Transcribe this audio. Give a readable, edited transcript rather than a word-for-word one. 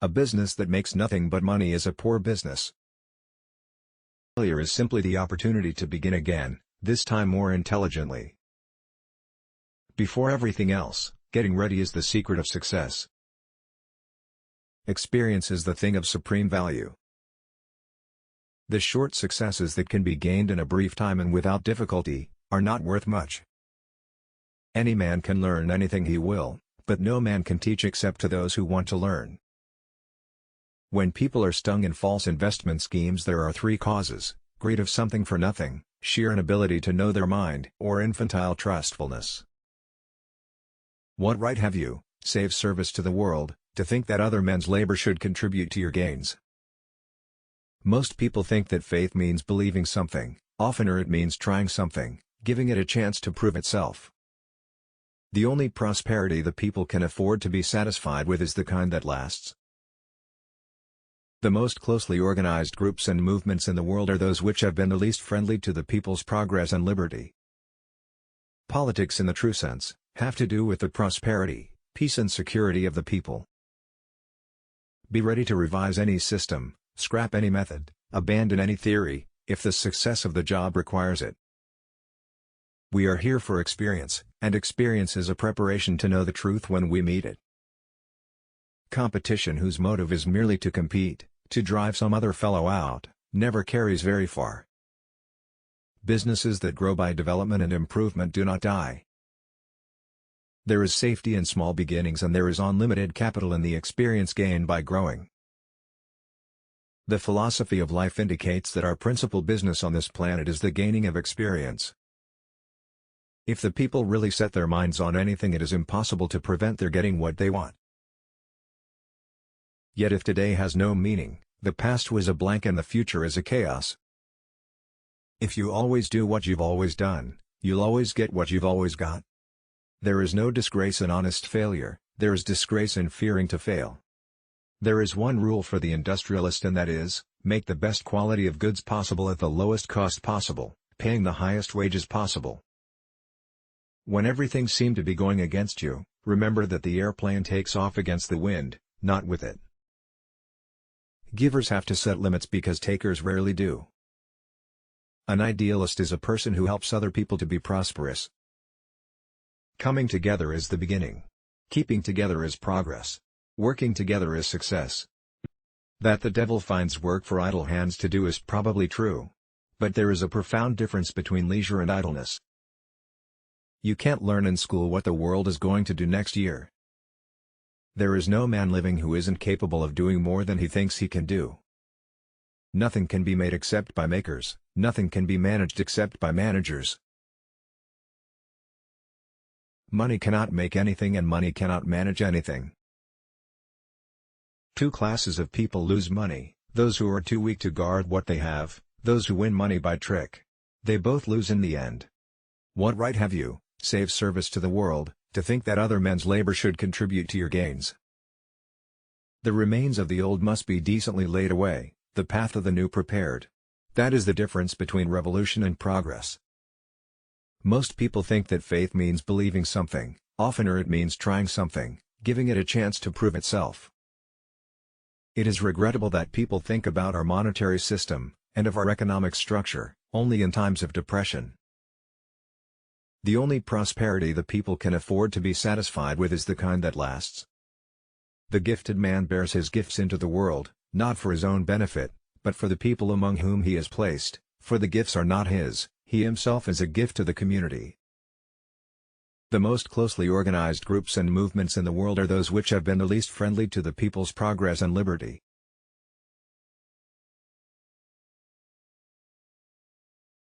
A business that makes nothing but money is a poor business. Failure is simply the opportunity to begin again, this time more intelligently. Before everything else, getting ready is the secret of success. Experience is the thing of supreme value. The short successes that can be gained in a brief time and without difficulty, are not worth much. Any man can learn anything he will, but no man can teach except to those who want to learn. When people are stung in false investment schemes, there are three causes: greed of something for nothing, sheer inability to know their mind, or infantile trustfulness. What right have you, save service to the world, to think that other men's labor should contribute to your gains? Most people think that faith means believing something, oftener it means trying something, giving it a chance to prove itself. The only prosperity the people can afford to be satisfied with is the kind that lasts. The most closely organized groups and movements in the world are those which have been the least friendly to the people's progress and liberty. Politics in the true sense, have to do with the prosperity, peace and security of the people. Be ready to revise any system, scrap any method, abandon any theory, if the success of the job requires it. We are here for experience, and experience is a preparation to know the truth when we meet it. Competition whose motive is merely to compete, to drive some other fellow out, never carries very far. Businesses that grow by development and improvement do not die. There is safety in small beginnings, and there is unlimited capital in the experience gained by growing. The philosophy of life indicates that our principal business on this planet is the gaining of experience. If the people really set their minds on anything, it is impossible to prevent their getting what they want. Yet if today has no meaning, the past was a blank and the future is a chaos. If you always do what you've always done, you'll always get what you've always got. There is no disgrace in honest failure, there is disgrace in fearing to fail. There is one rule for the industrialist, and that is, make the best quality of goods possible at the lowest cost possible, paying the highest wages possible. When everything seemed to be going against you, remember that the airplane takes off against the wind, not with it. Givers have to set limits because takers rarely do. An idealist is a person who helps other people to be prosperous. Coming together is the beginning. Keeping together is progress. Working together is success. That the devil finds work for idle hands to do is probably true. But there is a profound difference between leisure and idleness. You can't learn in school what the world is going to do next year. There is no man living who isn't capable of doing more than he thinks he can do. Nothing can be made except by makers, nothing can be managed except by managers. Money cannot make anything, and money cannot manage anything. Two classes of people lose money: those who are too weak to guard what they have, those who win money by trick. They both lose in the end. What right have you, save service to the world, to think that other men's labor should contribute to your gains? The remains of the old must be decently laid away, the path of the new prepared. That is the difference between revolution and progress. Most people think that faith means believing something, oftener it means trying something, giving it a chance to prove itself. It is regrettable that people think about our monetary system, and of our economic structure, only in times of depression. The only prosperity the people can afford to be satisfied with is the kind that lasts. The gifted man bears his gifts into the world, not for his own benefit, but for the people among whom he is placed, for the gifts are not his, he himself is a gift to the community. The most closely organized groups and movements in the world are those which have been the least friendly to the people's progress and liberty.